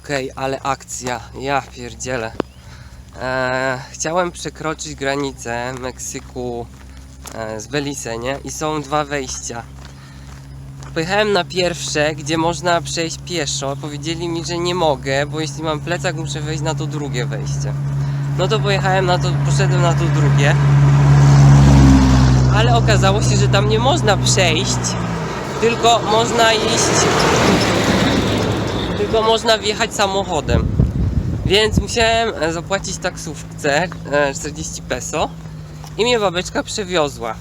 Okej, ale akcja, ja pierdzielę. Chciałem przekroczyć granicę Meksyku z Belize, nie? I są dwa wejścia. Pojechałem na pierwsze, gdzie można przejść pieszo. Powiedzieli mi, że nie mogę, bo jeśli mam plecak, muszę wejść na to drugie wejście. No to pojechałem na to, poszedłem na to drugie. Ale okazało się, że tam nie można przejść, tylko można iść, tylko można wjechać samochodem. Więc musiałem zapłacić taksówce 40 peso i mnie babeczka przewiozła.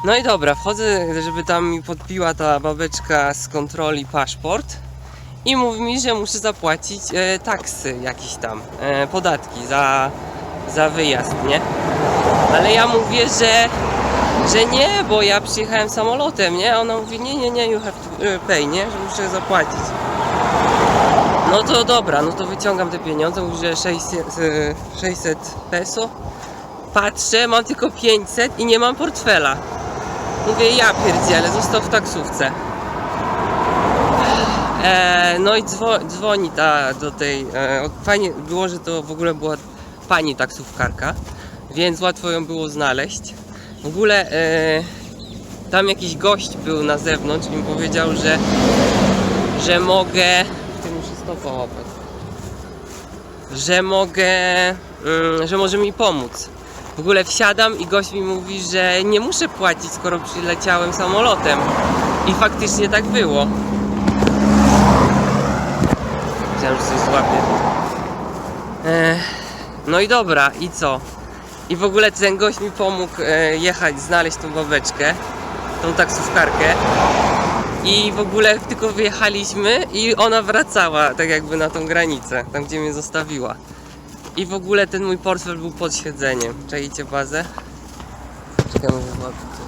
No i dobra, wchodzę, żeby tam mi podpiła ta babeczka z kontroli paszport i mówi mi, że muszę zapłacić taksy jakieś tam, podatki za wyjazd, nie? Ale ja mówię, że nie, bo ja przyjechałem samolotem, nie? A ona mówi, nie, you have to pay, nie? Że muszę zapłacić. No to dobra, no to wyciągam te pieniądze, mówi, że 600 peso. Patrzę, mam tylko 500 i nie mam portfela. Mówię, ja pierdzielę, został w taksówce. No i dzwoni do tej... fajnie było, że to w ogóle była pani taksówkarka, więc łatwo ją było znaleźć. W ogóle tam jakiś gość był na zewnątrz i mi powiedział, że mogę... Ty muszę stopa łapać. Że mogę... że może mi pomóc. W ogóle wsiadam i gość mi mówi, że nie muszę płacić, skoro przyleciałem samolotem. I faktycznie tak było. Myślałem, że coś złapię. No i dobra, i co? I w ogóle ten gość mi pomógł jechać, znaleźć tą babeczkę, tą taksówkarkę. I w ogóle tylko wyjechaliśmy i ona wracała tak jakby na tą granicę, tam gdzie mnie zostawiła. I w ogóle ten mój portfel był pod siedzeniem. Czajcie bazę? Czekaj, może złapię coś.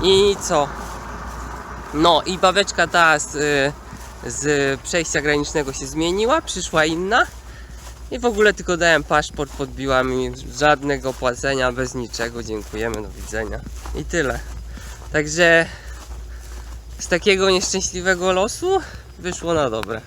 I co? No i babeczka ta z przejścia granicznego się zmieniła, przyszła inna. I w ogóle tylko dałem paszport, podbiła mi, żadnego płacenia, bez niczego, dziękujemy, do widzenia. I tyle. Także z takiego nieszczęśliwego losu wyszło na dobre.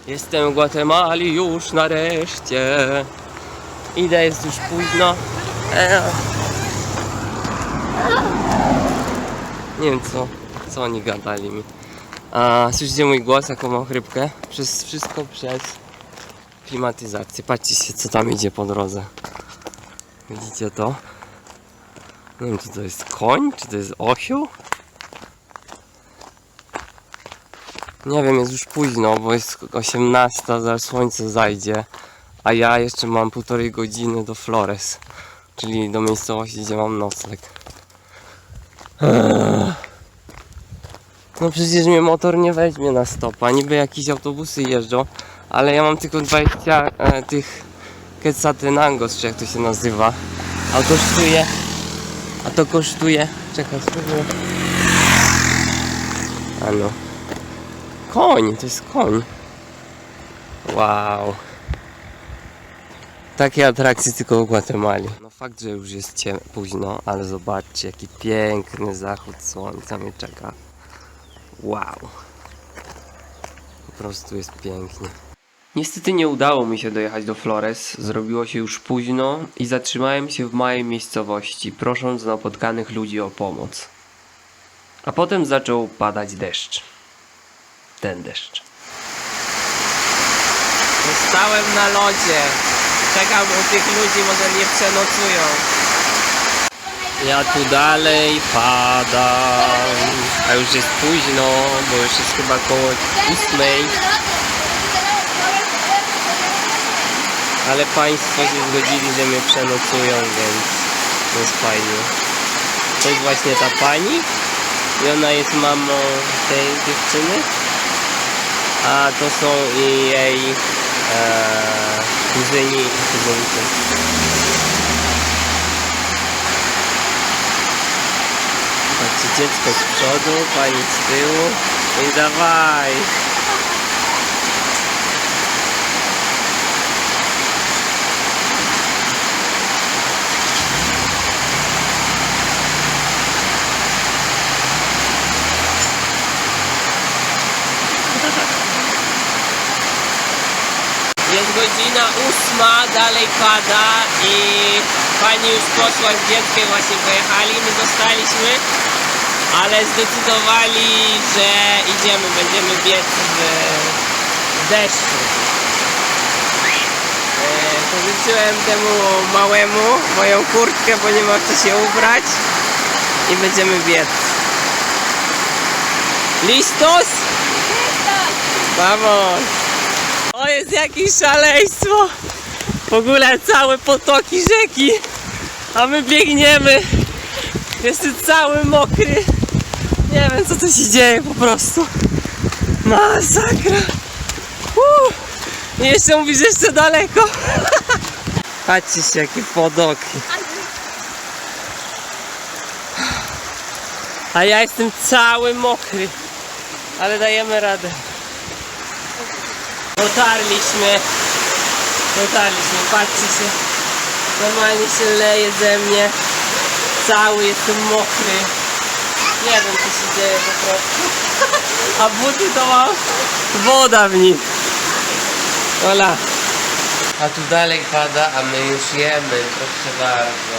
Jestem w Gwatemali już nareszcie. Idę, jest już późno. Nie wiem co oni gadali mi. Słyszycie mój głos, jaką mam chrypkę? Wszystko przez klimatyzację. Patrzcie się, co tam idzie po drodze. Widzicie to? Nie wiem, czy to jest koń, czy to jest osioł? Nie wiem, jest już późno, bo jest 18, zaraz słońce zajdzie. A ja jeszcze mam 1,5 godziny do Flores, czyli do miejscowości, gdzie mam nocleg. No przecież mnie motor nie weźmie na stopa. Niby jakieś autobusy jeżdżą, ale ja mam tylko 20 tych Quetzaltenangos, czy jak to się nazywa. A to kosztuje... Czekaj, spróbuję. No. Koń, to jest koń. Wow. Takie atrakcje tylko w Gwatemali. No fakt, że już jest późno, ale zobaczcie, jaki piękny zachód słońca mnie czeka. Wow. Po prostu jest pięknie. Niestety nie udało mi się dojechać do Flores. Zrobiło się już późno i zatrzymałem się w małej miejscowości, prosząc napotkanych ludzi o pomoc. A potem zaczął padać deszcz. Ten deszcz. Zostałem na lodzie. Czekam u tych ludzi, może mnie przenocują. Ja tu dalej padam. A już jest późno, bo już jest chyba koło 8. Ale państwo się zgodzili, że mnie przenocują, więc to jest fajnie. To jest właśnie ta pani i ona jest mamą tej dziewczyny. A to są jej kuzyni i kuzynki. Patrzcie, dziecko z przodu, pani z tyłu. I dawaj! Jest godzina 8, dalej pada i pani już poszła z dzieckiem, właśnie pojechali, my zostaliśmy, ale zdecydowali, że idziemy, będziemy biec w deszczu. Pożyczyłem temu małemu moją kurtkę, bo nie ma w co się ubrać i będziemy biec. ¿Listos? Vamos! O, jest jakieś szaleństwo! W ogóle całe potoki rzeki, a my biegniemy. Jestem cały mokry. Nie wiem, co tu się dzieje po prostu. Masakra! I jeszcze mówisz, że jeszcze daleko. Patrzcie się, jakie potoki. A ja jestem cały mokry. Ale dajemy radę. Dotarliśmy, patrzcie się, normalnie się leje ze mnie, cały jestem mokry, nie wiem, co się dzieje po prostu, a buty to mam woda w nich. Hola. A tu dalej pada, a my już jemy, proszę bardzo,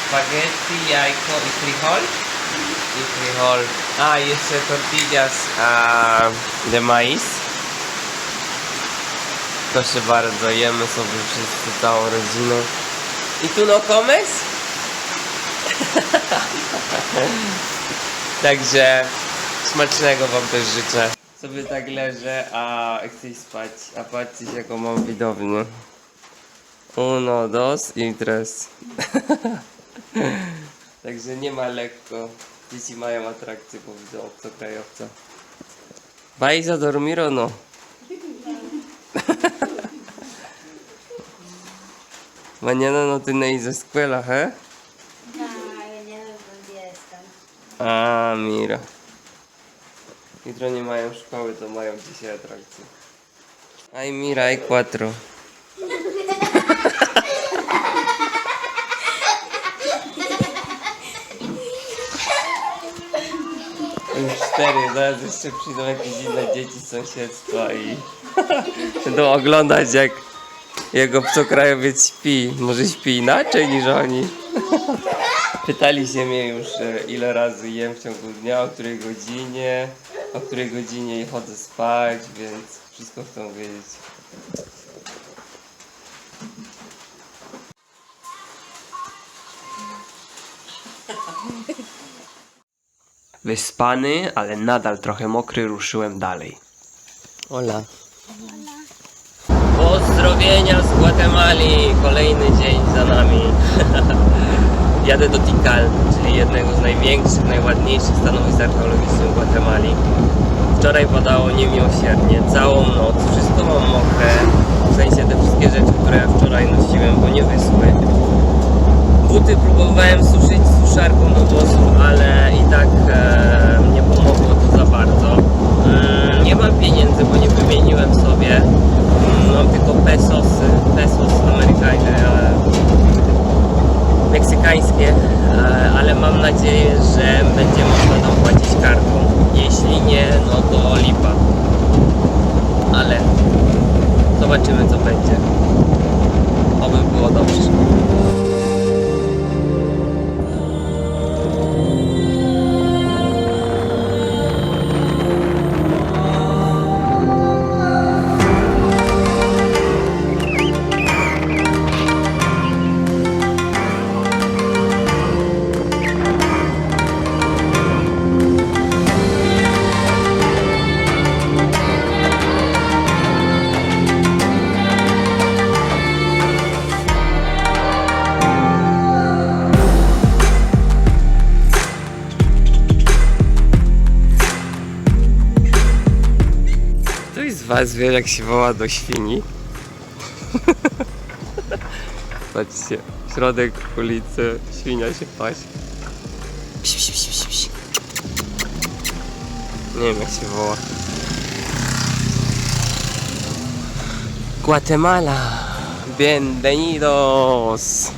spaghetti, jajko i frijol. A, jeszcze tortillas de maíz. Proszę bardzo, jemy sobie wszyscy, całą rodziną. I tu no comes? Także smacznego wam też życzę. Sobie tak leżę, a chcę spać. A patrzcie, jaką mam widownię. Uno, dos i tres. Także nie ma lekko. Dzieci mają atrakcję, bo widzą obcokrajowca. ¿Vais a dormir o no? Mañana no tenéis escuela, ¿eh? No, mañana es un día de descanso. A, mira. Jutro nie mają szkoły, to mają dzisiaj atrakcję. Ay, mira, hay 4. Już 4, zaraz jeszcze przyjdą jakieś inne dzieci z sąsiedztwa i będą oglądać, jak jego obcokrajowiec śpi. Może śpi inaczej niż oni. Pytali się mnie już, ile razy jem w ciągu dnia, o której godzinie chodzę spać, więc wszystko chcą wiedzieć. Wyspany, ale nadal trochę mokry, ruszyłem dalej. Hola. Pozdrowienia z Gwatemali. Kolejny dzień za nami. Jadę do Tikal, czyli jednego z największych, najładniejszych stanowisk archeologicznych w Gwatemali. Wczoraj padało niemiłosiernie, całą noc. Wszystko mam mokre. W sensie te wszystkie rzeczy, które wczoraj nosiłem, bo nie wyschły. Buty próbowałem suszyć suszarką do włosów, ale i tak nie pomogło to za bardzo. Nie mam pieniędzy, bo nie wymieniłem sobie. Mam tylko pesos meksykańskie, ale mam nadzieję, że będzie można tam płacić kartą. Jeśli nie, no to lipa. Ale zobaczymy, co będzie. Oby było dobrze. Teraz wiem, jak się woła do świni. Patrzcie, środek ulicy, świnia się paść. Psi, psi, psi, psi, psi. Nie wiem, jak się woła. Guatemala, bienvenidos.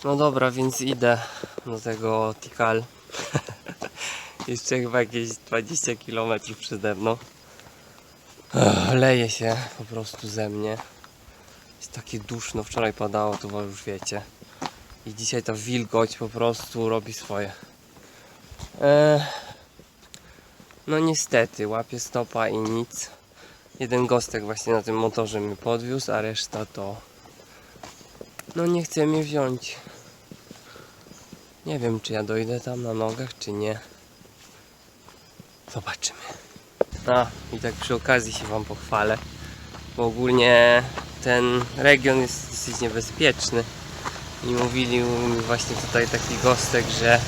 No dobra, więc idę do tego Tikal. Jeszcze chyba jakieś 20 km przede mną. Leje się po prostu ze mnie. Jest takie duszno, wczoraj padało, to wam już wiecie. I dzisiaj ta wilgoć po prostu robi swoje. No niestety, łapię stopa i nic. Jeden gostek właśnie na tym motorze mnie podwiózł, a reszta to... No nie chce mnie wziąć. Nie wiem, czy ja dojdę tam na nogach, czy nie. Zobaczymy. A, i tak przy okazji się wam pochwalę. Bo ogólnie ten region jest dosyć niebezpieczny. I mówili mi właśnie tutaj taki gostek, że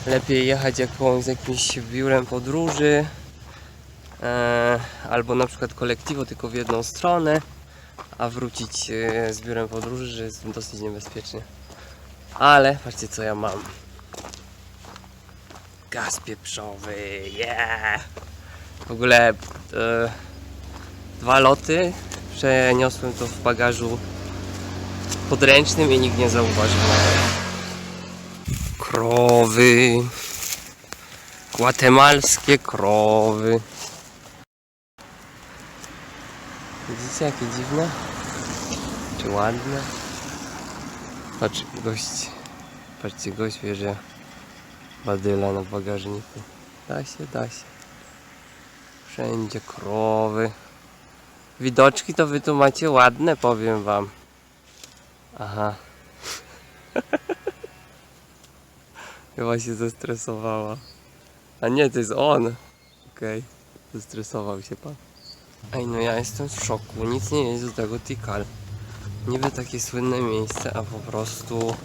lepiej jechać z jakimś biurem podróży, albo na przykład kolektywo tylko w jedną stronę, a wrócić z biurem podróży, że jest dosyć niebezpiecznie. Ale patrzcie, co ja mam. Gaz pieprzowy, yeah! W ogóle 2 loty przeniosłem to w bagażu podręcznym i nikt nie zauważył. Krowy, gwatemalskie krowy. Widzicie, jakie dziwne? Czy ładne? Patrz, patrzcie, gość bierze badyla na bagażniku. Da się, da się. Wszędzie krowy. Widoczki to wy tu macie ładne, powiem wam. Aha. Chyba się zestresowała. A nie, to jest on. Okej. Zestresował się pan. Ej, no ja jestem w szoku. Nic nie jest do tego Tikal. Niby takie słynne miejsce, a po prostu...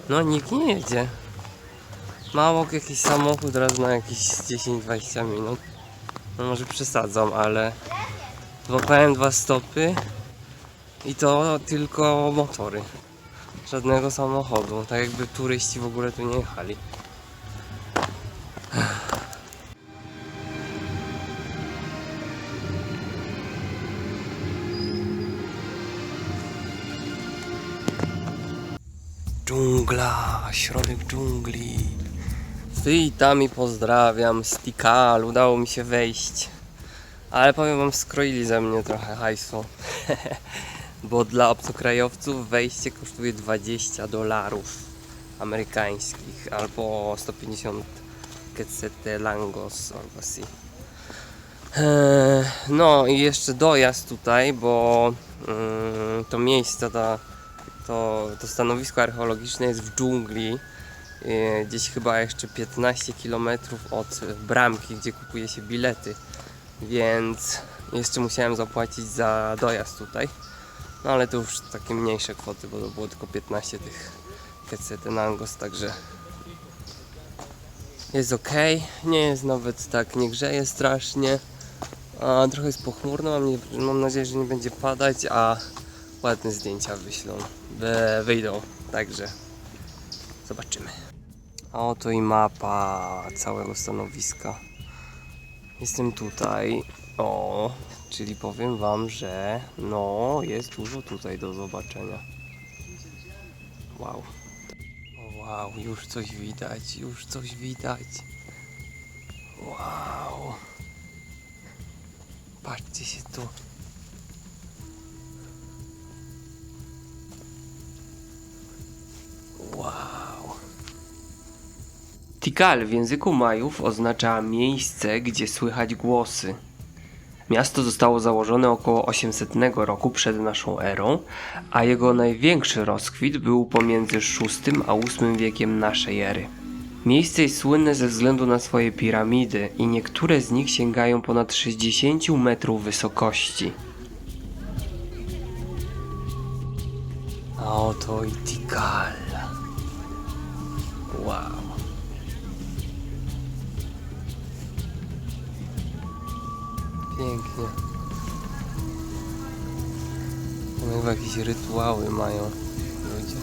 No nikt nie jedzie. Mało jakiś samochód raz na jakieś 10-20 minut. No może przesadzam, ale... Złapałem 2 stopy. I to tylko motory. Żadnego samochodu. Tak jakby turyści w ogóle tu nie jechali. Dżungla, środek dżungli. Witam i pozdrawiam z Tikal. Udało mi się wejść. Ale powiem wam, skroili ze mnie trochę hajsu. Bo dla obcokrajowców wejście kosztuje $20 amerykańskich albo 150 quetzalangos albo si. No i jeszcze dojazd tutaj, bo to miejsce, to stanowisko archeologiczne jest w dżungli, gdzieś chyba jeszcze 15 km od bramki, gdzie kupuje się bilety, więc jeszcze musiałem zapłacić za dojazd tutaj. No ale to już takie mniejsze kwoty, bo to było tylko 15 tych quetzalangos, także jest ok. Nie jest nawet tak, nie grzeje strasznie. Trochę jest pochmurno, mam nadzieję, że nie będzie padać, a ładne zdjęcia wyjdą, także zobaczymy. A oto i mapa całego stanowiska. Jestem tutaj, czyli powiem wam, że no jest dużo tutaj do zobaczenia. Wow. Wow, już coś widać, już coś widać. Wow. Patrzcie się tu. Wow. Tikal w języku Majów oznacza miejsce, gdzie słychać głosy. Miasto zostało założone około 800 roku przed naszą erą, a jego największy rozkwit był pomiędzy VI a VIII wiekiem naszej ery. Miejsce jest słynne ze względu na swoje piramidy i niektóre z nich sięgają ponad 60 metrów wysokości. A oto i Tikal. Wow. Pięknie. One chyba jakieś rytuały mają ludzie.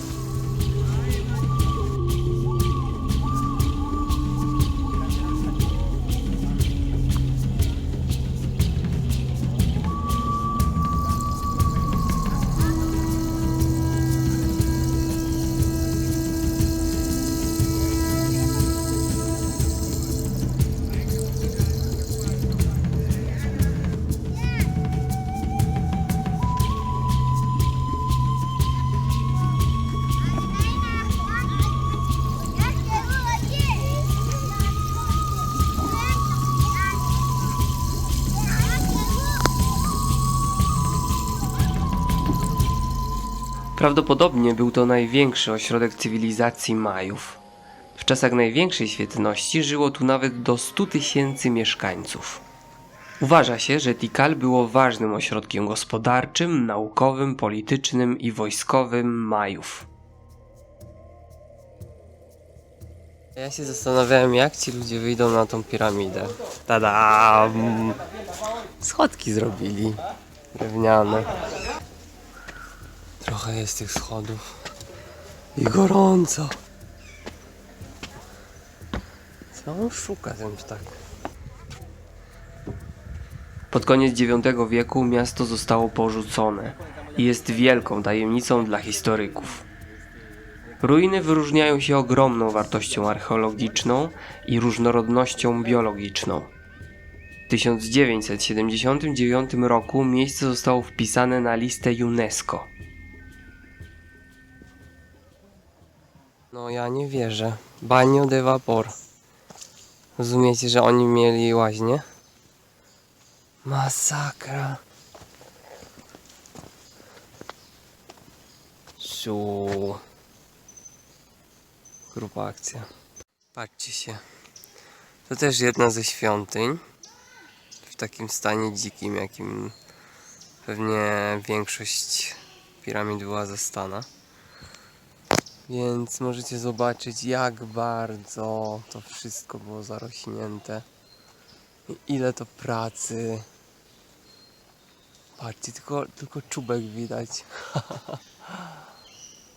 Prawdopodobnie był to największy ośrodek cywilizacji Majów. W czasach największej świetności żyło tu nawet do 100 000 mieszkańców. Uważa się, że Tikal było ważnym ośrodkiem gospodarczym, naukowym, politycznym i wojskowym Majów. Ja się zastanawiałem, jak ci ludzie wyjdą na tą piramidę. Tadam! Schodki zrobili. Drewniane. Trochę jest tych schodów. I gorąco. Co on szuka, ten ptak? Pod koniec IX wieku miasto zostało porzucone i jest wielką tajemnicą dla historyków. Ruiny wyróżniają się ogromną wartością archeologiczną i różnorodnością biologiczną. W 1979 roku miejsce zostało wpisane na listę UNESCO. No ja nie wierzę. Bagno de vapor. Rozumiecie, że oni mieli łaźnię? Masakra. Grupa akcja. Patrzcie się. To też jedna ze świątyń. W takim stanie dzikim, jakim pewnie większość piramid była zastana. Więc możecie zobaczyć, jak bardzo to wszystko było zarośnięte. I ile to pracy. Patrzcie, tylko czubek widać.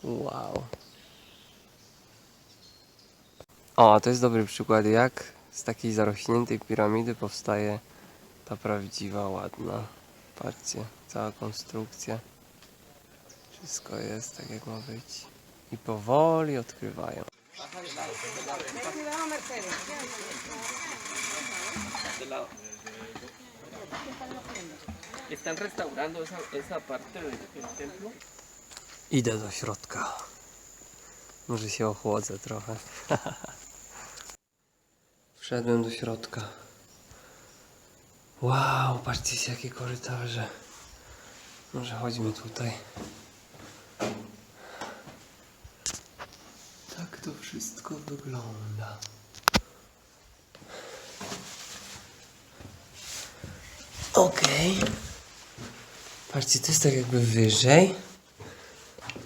Wow. O, to jest dobry przykład, jak z takiej zarośniętej piramidy powstaje ta prawdziwa, ładna. Patrzcie, cała konstrukcja. Wszystko jest tak, jak ma być. I powoli odkrywają. Están restaurando esa parte del templo. Idę do środka. Może się ochłodzę trochę. Wszedłem do środka. Wow, patrzcie się, jakie korytarze. Może chodźmy tutaj. Tak to wszystko wygląda. Okej. Patrzcie, to jest tak jakby wyżej.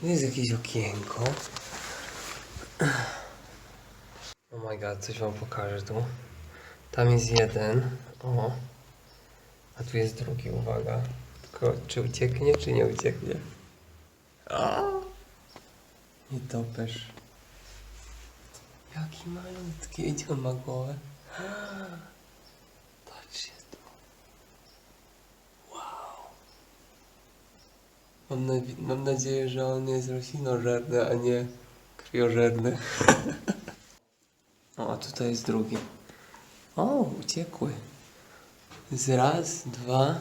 Tu jest jakieś okienko. Oh my god, coś wam pokażę tu. Tam jest jeden. O. A tu jest drugi, uwaga. Tylko czy ucieknie, czy nie ucieknie? O! Nie topesz. Jaki malutki, gdzie on ma głowę? Patrzcie tu. Wow. Mam nadzieję, że on jest roślinożerny, a nie krwiożerny. O, a tutaj jest drugi. O, uciekły. Z raz, dwa.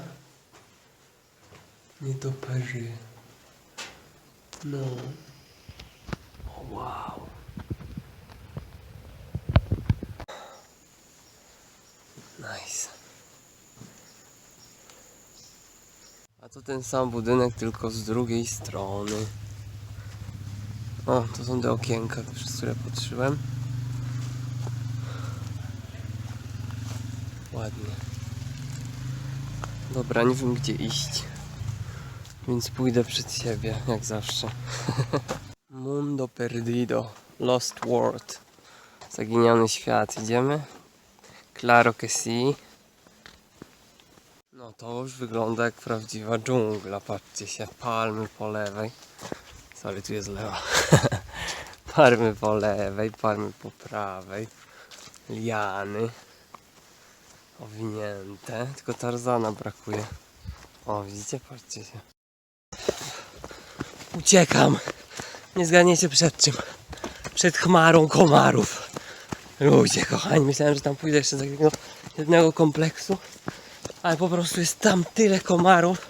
Nietoperzy. No. O, wow. Nice. A to ten sam budynek, tylko z drugiej strony. O, to są te okienka, przez które patrzyłem. Ładnie. Dobra, nie wiem gdzie iść. Więc pójdę przed siebie, jak zawsze. Mundo perdido. Lost world. Zaginiony świat. Idziemy? Claro que sí. No, No to już wygląda jak prawdziwa dżungla, patrzcie się, palmy po lewej. Sorry, tu jest lewa. Palmy po lewej, palmy po prawej. Liany. Owinięte, tylko Tarzana brakuje. O, widzicie? Patrzcie się. Uciekam! Nie zgadniecie przed czym. Przed chmarą komarów. Ludzie kochani, myślałem, że tam pójdę jeszcze do takiego jednego kompleksu. Ale po prostu jest tam tyle komarów,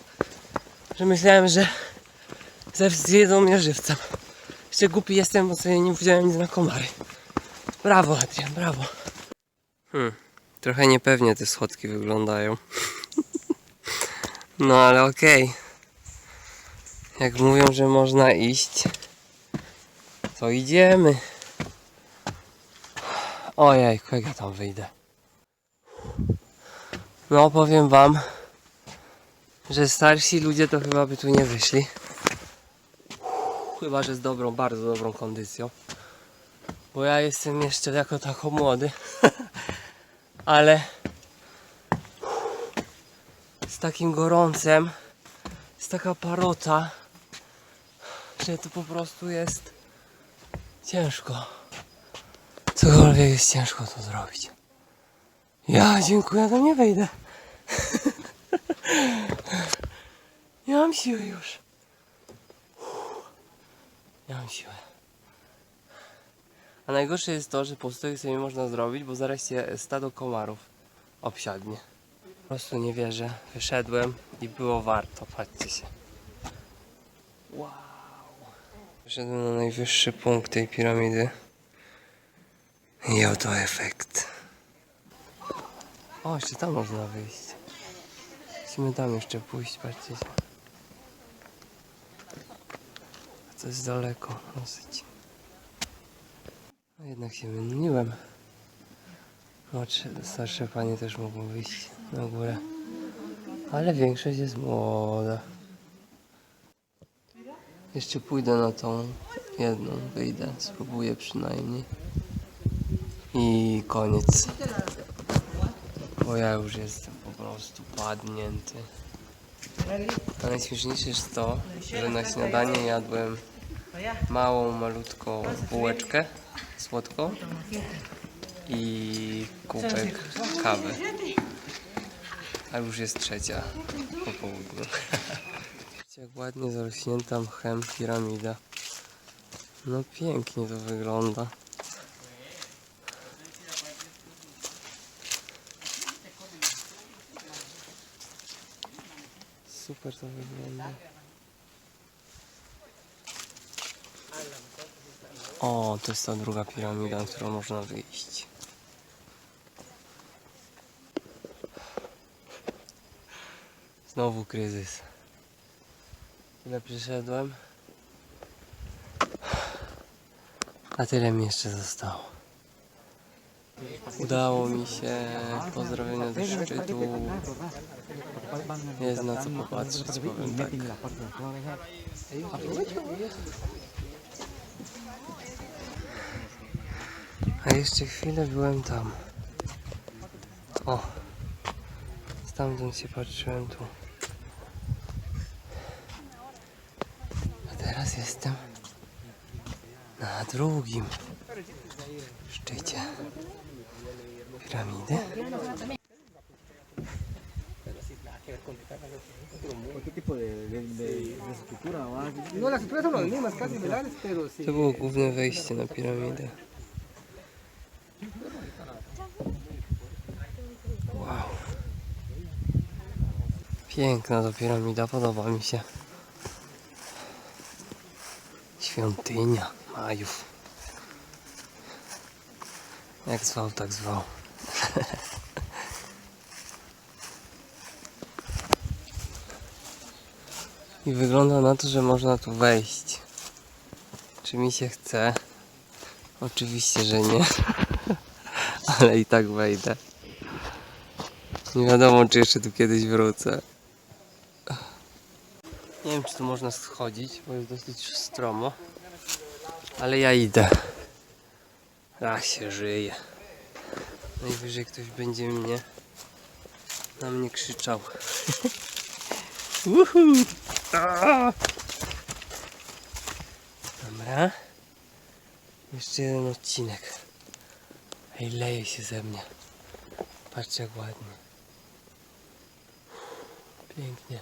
że myślałem, że zjedzą mnie żywcem. Jeszcze głupi jestem, bo sobie nie wziąłem nic na komary. Brawo, Adrian, brawo. Trochę niepewnie te schodki wyglądają. No ale okej. Jak mówią, że można iść, to idziemy. Ojej, jak ja tam wyjdę. No powiem wam, że starsi ludzie to chyba by tu nie wyszli. Chyba, że z dobrą, bardzo dobrą kondycją. Bo ja jestem jeszcze jako tako młody. Ale z takim gorącem, jest taka parota, że to po prostu jest ciężko. Cokolwiek jest ciężko to zrobić. Ja dziękuję, to nie wejdę. Nie mam siły już. Nie mam siły. A najgorsze jest to, że postój sobie nie można zrobić, bo zaraz się stado komarów obsiadnie. Po prostu nie wierzę. Wyszedłem i było warto. Patrzcie się. Wow. Wyszedłem na najwyższy punkt tej piramidy. I oto efekt. O, jeszcze tam można wyjść. Musimy tam jeszcze pójść, patrzcie się. To jest daleko dosyć. No jednak się myliłem. Młodsze, starsze panie też mogą wyjść na górę. Ale większość jest młoda. Jeszcze pójdę na tą jedną, wyjdę, spróbuję przynajmniej. I koniec. Bo ja już jestem po prostu padnięty. A najśmieszniejsze jest to, że na śniadanie jadłem małą, malutką bułeczkę słodką i kubek kawy. A już jest 3:00 po południu. Jak ładnie zarośnięta mchem piramida. No pięknie to wygląda. Super to wygląda. O, to jest ta druga piramida, na którą można wyjść. Znowu kryzys. Tyle przyszedłem, a tyle mi jeszcze zostało. Udało mi się pozdrowienia do szczytu. Jest na co popatrzeć, powiem tak. A jeszcze chwilę byłem tam. O! Stamtąd się patrzyłem tu. A teraz jestem na drugim szczycie piramidy. No, las estructuras son las mismas, casi similares, pero sí. To było główne wejście na piramidę. Wow. Piękna ta piramida, podoba mi się. Świątynia Majów. Jak zwał, tak zwał. I wygląda na to, że można tu wejść. Czy mi się chce? Oczywiście, że nie. Ale i tak wejdę. Nie wiadomo, czy jeszcze tu kiedyś wrócę. Nie wiem, czy tu można schodzić, bo jest dosyć stromo. Ale ja idę. Ach, się żyje. Najwyżej ktoś będzie mnie Na mnie krzyczał. Uhu! Aaa! Dobra. Jeszcze jeden odcinek. Ej, leje się ze mnie. Patrzcie jak ładnie. Pięknie.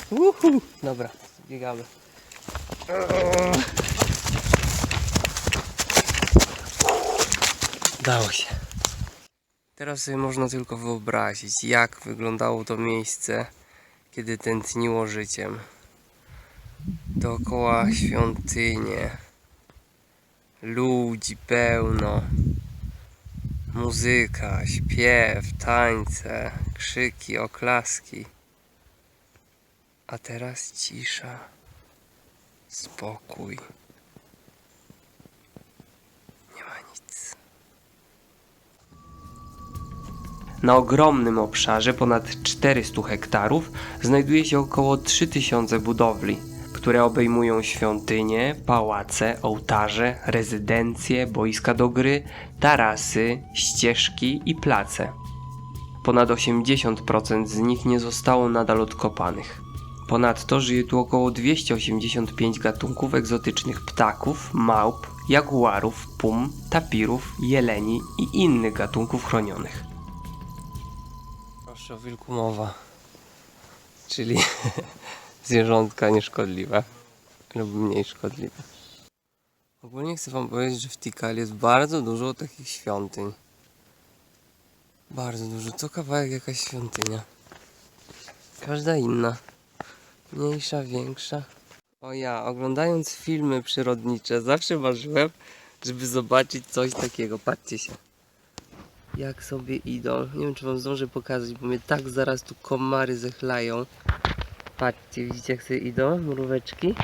Uhu! Dobra, biegamy. Dało się. Teraz sobie można tylko wyobrazić, jak wyglądało to miejsce, kiedy tętniło życiem. Dookoła świątynie. Ludzi pełno. Muzyka, śpiew, tańce, krzyki, oklaski. A teraz cisza, spokój. Nie ma nic. Na ogromnym obszarze ponad 400 hektarów znajduje się około 3000 budowli, które obejmują świątynie, pałace, ołtarze, rezydencje, boiska do gry, tarasy, ścieżki i place. Ponad 80% z nich nie zostało nadal odkopanych. Ponadto żyje tu około 285 gatunków egzotycznych ptaków, małp, jaguarów, pum, tapirów, jeleni i innych gatunków chronionych. Proszę o wilku mowa, czyli zwierzątka nieszkodliwe lub mniej szkodliwe. Ogólnie chcę wam powiedzieć, że w Tikal jest bardzo dużo takich świątyń. Bardzo dużo, co kawałek jakaś świątynia. Każda inna. Mniejsza, większa. O ja, oglądając filmy przyrodnicze, zawsze marzyłem, żeby zobaczyć coś takiego. Patrzcie się. Jak sobie idą. Nie wiem, czy wam zdążę pokazać, bo mnie tak zaraz tu komary zechlają. Patrzcie, widzicie jak sobie idą? Mróweczki.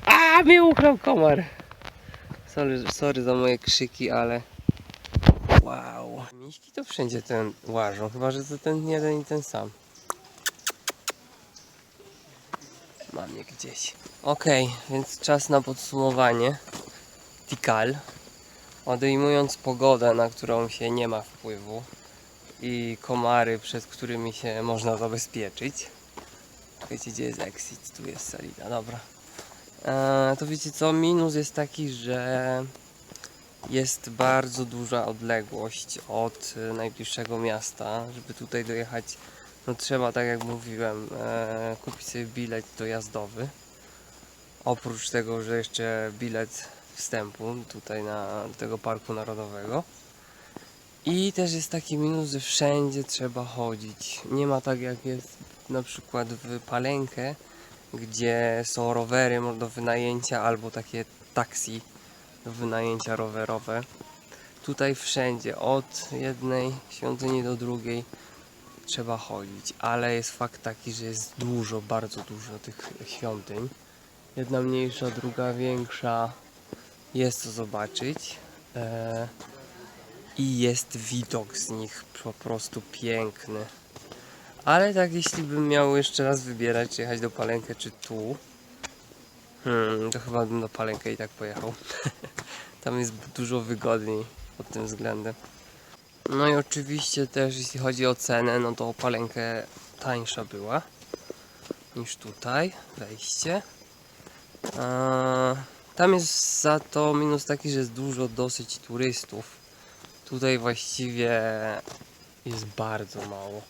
A, mnie uchrał komar. Sorry za moje krzyki, ale... Wow. Miśki to wszędzie ten łażą, chyba że to ten jeden i ten sam. Mam je gdzieś. Okej, więc czas na podsumowanie. Tikal. Odejmując pogodę, na którą się nie ma wpływu i komary, przed którymi się można zabezpieczyć. Wiecie, gdzie jest exit? Tu jest salina, dobra. To wiecie co? Minus jest taki, że jest bardzo duża odległość od najbliższego miasta. Żeby tutaj dojechać, no trzeba, tak jak mówiłem, kupić sobie bilet dojazdowy. Oprócz tego, że jeszcze bilet wstępu tutaj do tego parku narodowego. I też jest taki minus, że wszędzie trzeba chodzić. Nie ma tak jak jest na przykład w Palenque, gdzie są rowery do wynajęcia albo takie taksi do wynajęcia rowerowe. Tutaj wszędzie, od jednej świątyni do drugiej trzeba chodzić, ale jest fakt taki, że jest dużo, bardzo dużo tych świątyń. Jedna mniejsza, druga większa. Jest co zobaczyć. I jest widok z nich po prostu piękny. Ale tak, jeśli bym miał jeszcze raz wybierać, czy jechać do Palenque, czy tu, to chyba bym do Palenque i tak pojechał. Tam jest dużo wygodniej pod tym względem. No i oczywiście też, jeśli chodzi o cenę, no to Palenque tańsza była niż tutaj, wejście. Tam jest za to minus taki, że jest dużo dosyć turystów. Tutaj właściwie jest bardzo mało.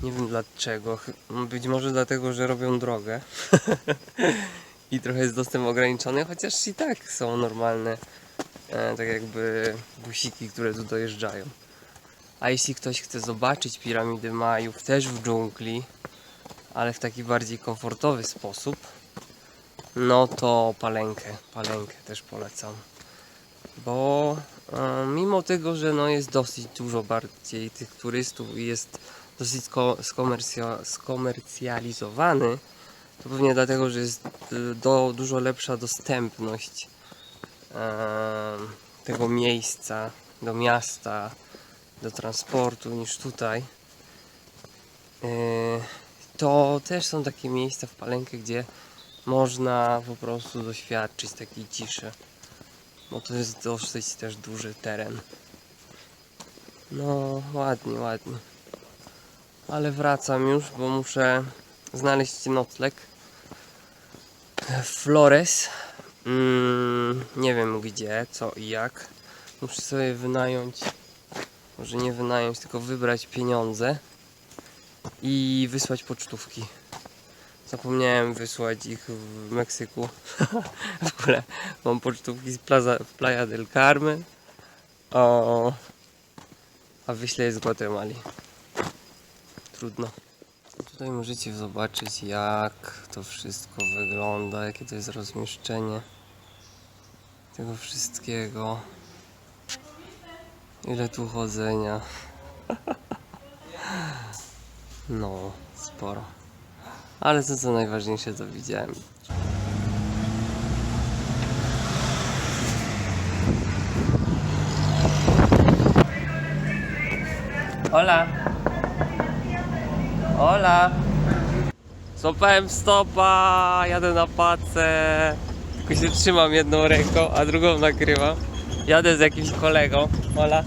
Nie wiem dlaczego. Być może dlatego, że robią drogę. I trochę jest dostęp ograniczony, chociaż i tak są normalne tak jakby busiki, które tu dojeżdżają. A jeśli ktoś chce zobaczyć piramidy Majów też w dżungli, ale w taki bardziej komfortowy sposób, no to Palenque też polecam. Bo mimo tego, że no jest dosyć dużo bardziej tych turystów i jest dosyć skomercjalizowany, to pewnie dlatego, że jest dużo lepsza dostępność tego miejsca, do miasta, do transportu niż tutaj. To też są takie miejsca w Palenque, gdzie można po prostu doświadczyć takiej ciszy. bo to jest dosyć też duży teren. No ładnie, ładnie. Ale wracam już, bo muszę znaleźć nocleg w Flores. Nie wiem gdzie, co i jak. Muszę sobie wynająć, może nie wynająć, tylko wybrać pieniądze i wysłać pocztówki. Zapomniałem wysłać ich w Meksyku. W ogóle mam pocztówki z Playa del Carmen, a wyślę je z Gwatemali. Trudno. Tutaj możecie zobaczyć, jak to wszystko wygląda, jakie to jest rozmieszczenie tego wszystkiego. Ile tu chodzenia. No, sporo. Ale to co najważniejsze, to widziałem. Hola. Hola. Złapałem stopa, jadę na pacę. Tylko się trzymam jedną ręką, a drugą nagrywam. Jadę z jakimś kolegą. Hola.